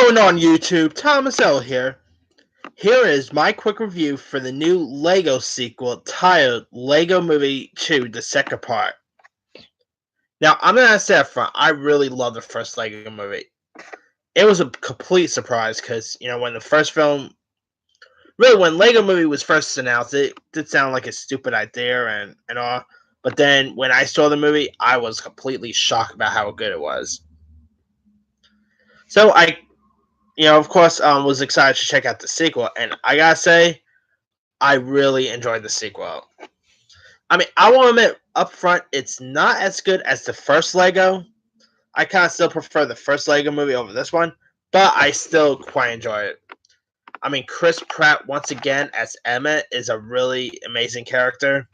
going on YouTube? Thomas L here. Here is my quick review for the new LEGO sequel titled LEGO Movie 2 The Second Part. Now, I'm going to say up front, I really love the first LEGO movie. It was a complete surprise because, when the first film, really when LEGO Movie was first announced, it did sound like a stupid idea and all. But then when I saw the movie, I was completely shocked about how good it was. So of course, was excited to check out the sequel, and I gotta say, I really enjoyed the sequel. I mean, I want to admit up front, it's not as good as the first Lego. I kind of still prefer the first Lego movie over this one, but I still quite enjoy it. I mean, Chris Pratt once again as Emmett is a really amazing character.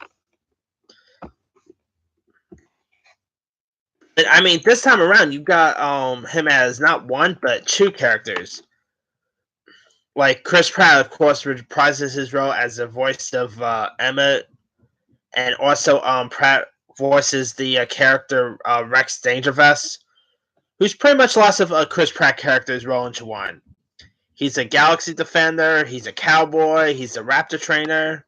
And I mean, this time around, you got him as not one but two characters. Like Chris Pratt, of course, reprises his role as the voice of Emmett, and also Pratt voices the character Rex Dangervest, who's pretty much lots of Chris Pratt characters roll into one. He's a galaxy defender. He's a cowboy. He's a raptor trainer.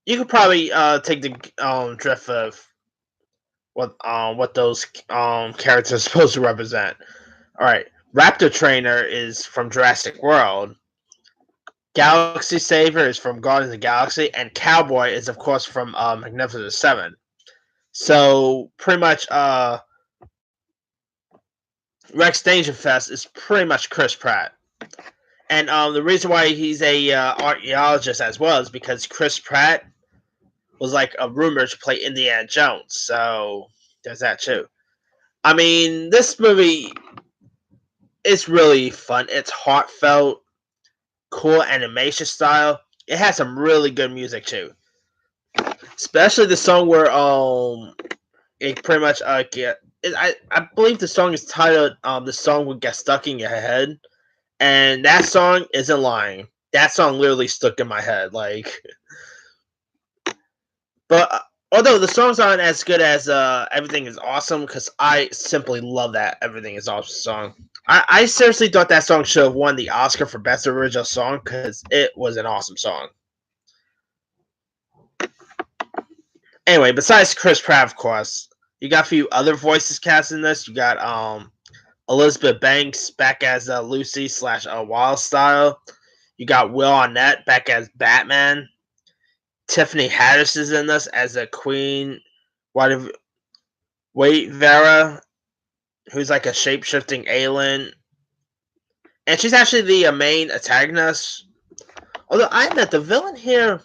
You could probably take the drift of what those characters are supposed to represent. All right, raptor trainer is from Jurassic World. Galaxy Saver is from Guardians of the Galaxy, and Cowboy is, of course, from Magnificent Seven. So, pretty much, Rex Dangerfest is pretty much Chris Pratt. And the reason why he's a archaeologist as well is because Chris Pratt was like a rumor to play Indiana Jones. So, there's that too. I mean, this movie is really fun. It's heartfelt, cool animation style. It has some really good music too, especially the song where it pretty much I believe the song is titled the song will get stuck in your head, and that song isn't lying. That song literally stuck in my head, like. But although the songs aren't as good as Everything Is Awesome, because I simply love that Everything Is Awesome song. I seriously thought that song should have won the Oscar for Best Original Song because it was an awesome song. Anyway, besides Chris Pratt, of course, you got a few other voices cast in this. You got Elizabeth Banks back as Lucy / Wildstyle. You got Will Arnett back as Batman. Tiffany Haddish is in this as a Queen Wait Vera, who's like a shape-shifting alien. And she's actually the main antagonist. Although I admit the villain here,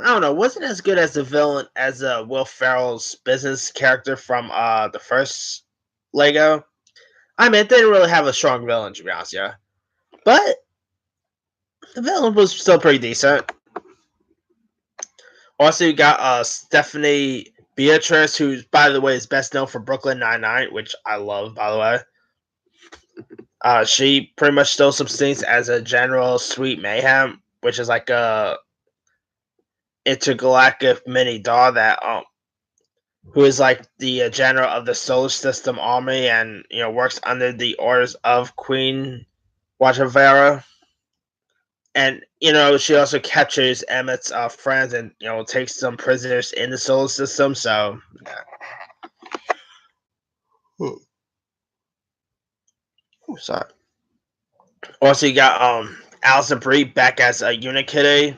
I don't know, wasn't as good as the villain as Will Ferrell's business character from the first Lego. I mean, it didn't really have a strong villain, to be honest, yeah. But the villain was still pretty decent. Also, you got Stephanie Beatrice, who, by the way, is best known for Brooklyn Nine-Nine, which I love, by the way. She pretty much stole some scenes as a General Sweet Mayhem, which is like a intergalactic mini doll that who is like the general of the solar system army and works under the orders of Queen Watavera. And she also captures Emmett's friends and takes some prisoners in the solar system. So yeah. Sorry. Also, you got Alison Brie back as Unikitty.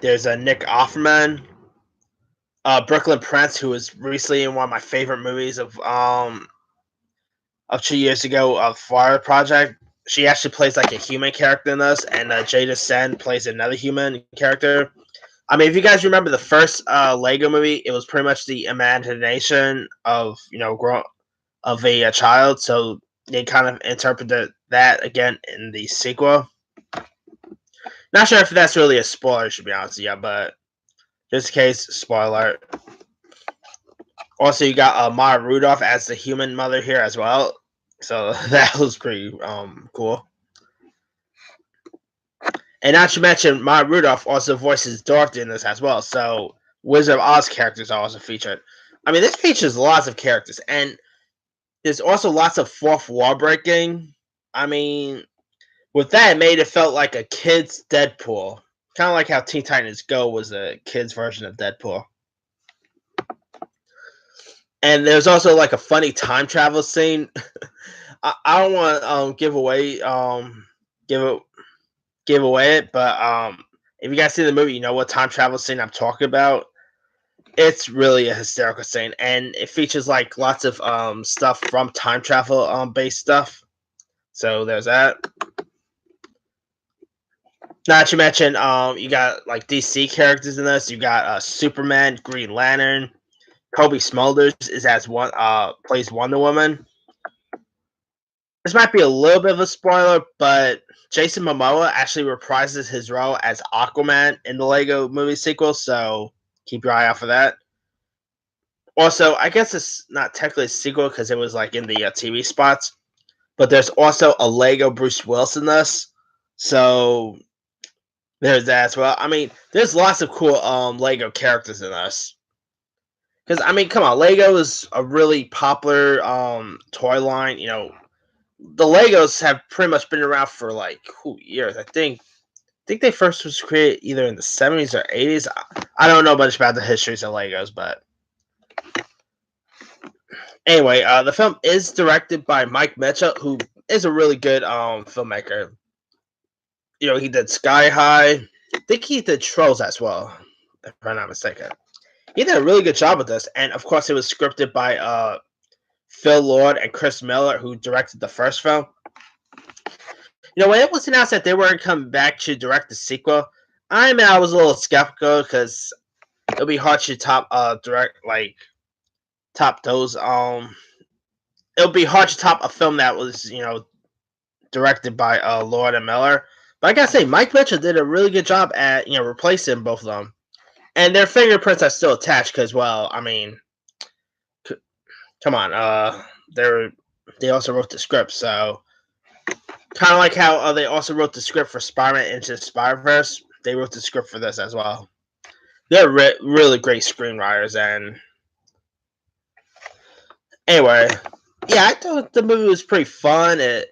There's Nick Offerman, Brooklyn Prince, who was recently in one of my favorite movies of 2 years ago, of Fire Project. She actually plays like a human character in this, and Jada Sen plays another human character. I mean, if you guys remember the first Lego movie, it was pretty much the imagination of of a child. So they kind of interpreted that again in the sequel. Not sure if that's really a spoiler, to be honest, yeah, but just in case, spoiler. Also, you got Maya Rudolph as the human mother here as well. So that was pretty cool. And not to mention, Maya Rudolph also voices Dorothy in this as well. So Wizard of Oz characters are also featured. I mean, this features lots of characters, and there's also lots of fourth wall breaking. I mean, with that, it made it felt like a kid's Deadpool, kind of like how Teen Titans Go was a kid's version of Deadpool. And there's also like a funny time travel scene. I don't want to give it give away it, but if you guys see the movie, you know what time travel scene I'm talking about. It's really a hysterical scene, and it features like lots of stuff from time travel based stuff. So there's that. Not to mention, you got like DC characters in this. You got Superman, Green Lantern, Kobe Smulders is as one plays Wonder Woman. This might be a little bit of a spoiler, but Jason Momoa actually reprises his role as Aquaman in the Lego movie sequel, so keep your eye out for that. Also, I guess it's not technically a sequel because it was like in the TV spots, but there's also a Lego Bruce Willis in this, so there's that as well. I mean, there's lots of cool Lego characters in this. Because I mean, come on, Lego is a really popular toy line. You know, the Legos have pretty much been around for like years. I think they first was created either in the 70s or 80s. I don't know much about the histories of Legos, but anyway, the film is directed by Mike Mitchell, who is a really good filmmaker. You know, he did Sky High. I think he did Trolls as well, if I'm not mistaken. He did a really good job with this, and of course, it was scripted by Phil Lord and Chris Miller, who directed the first film. You know, when it was announced that they were coming back to direct the sequel, I was a little skeptical because it'll be hard to top those. It'll be hard to top a film that was directed by Lord and Miller. But I gotta say, Mike Mitchell did a really good job at replacing both of them, and their fingerprints are still attached because, well, I mean, come on, they also wrote the script, so kind of like how they also wrote the script for Spider-Man Into the Spider-Verse, they wrote the script for this as well. They're really great screenwriters, and anyway, yeah, I thought the movie was pretty fun. It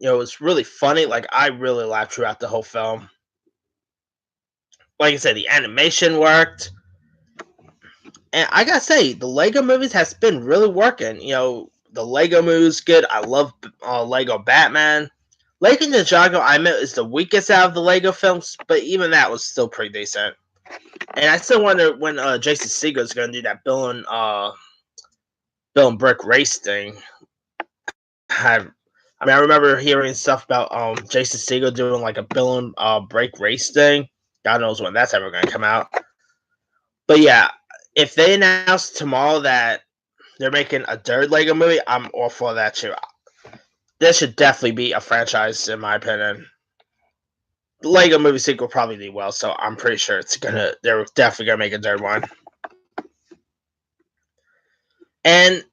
was really funny. Like, I really laughed throughout the whole film. Like I said, the animation worked. And I gotta say, the Lego movies has been really working. The Lego movie's good. I love Lego Batman. Lego Ninjago, I admit, is the weakest out of the Lego films, but even that was still pretty decent. And I still wonder when Jason Segel is going to do that Bill and Brick race thing. I remember hearing stuff about Jason Segel doing like a Bill and Brick race thing. God knows when that's ever going to come out. But yeah, if they announce tomorrow that they're making a third Lego movie, I'm all for that too. This should definitely be a franchise, in my opinion. The Lego movie sequel probably did well, so I'm pretty sure they're definitely gonna make a third one. And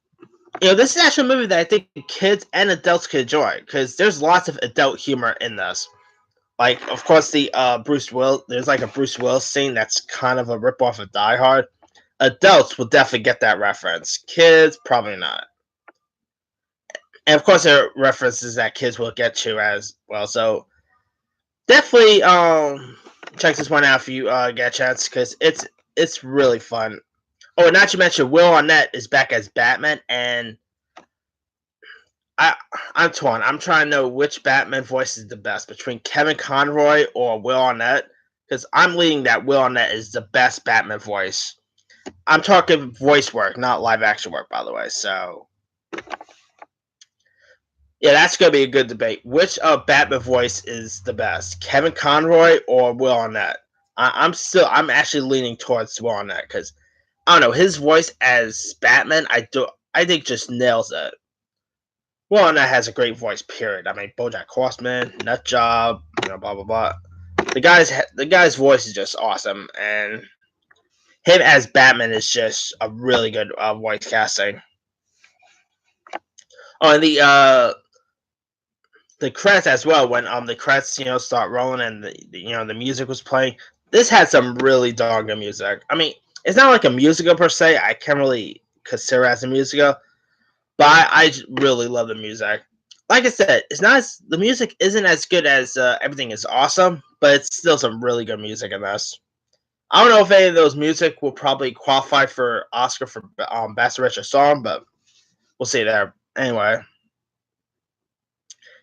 this is actually a movie that I think kids and adults can enjoy because there's lots of adult humor in this. Like, of course, there's like a Bruce Willis scene that's kind of a ripoff of Die Hard. Adults will definitely get that reference. Kids, probably not. And of course, there are references that kids will get to as well. So definitely check this one out if you get a chance because it's really fun. Oh, and not to mention, Will Arnett is back as Batman, and I'm torn. I'm trying to know which Batman voice is the best between Kevin Conroy or Will Arnett, because I'm leaning that Will Arnett is the best Batman voice. I'm talking voice work, not live action work, by the way. So yeah, that's gonna be a good debate. Which Batman voice is the best, Kevin Conroy or Will Arnett? I'm actually leaning towards Will Arnett because I don't know, his voice as Batman. I think just nails it. Will Arnett has a great voice. Period. I mean, BoJack Horseman, Nut Job, blah blah blah. The guy's voice is just awesome, and him as Batman is just a really good voice casting. Oh, and the credits as well, when the credits start rolling and the music was playing, this had some really darn good music. I mean, it's not like a musical per se. I can't really consider it as a musical, but I really love the music. Like I said, it's not the music isn't as good as Everything Is Awesome, but it's still some really good music in this. I don't know if any of those music will probably qualify for Oscar for Best Original Song, but we'll see there. Anyway,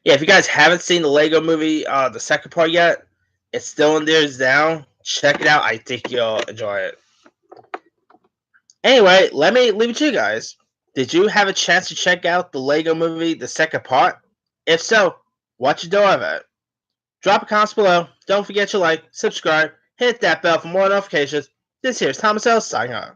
yeah, if you guys haven't seen the Lego Movie, the second part yet, it's still in there's now. Check it out. I think you'll enjoy it. Anyway, let me leave it to you guys. Did you have a chance to check out the Lego Movie, the second part? If so, what you do of it? Drop a comment below. Don't forget to like, subscribe, hit that bell for more notifications. This here's Thomas L. signing off.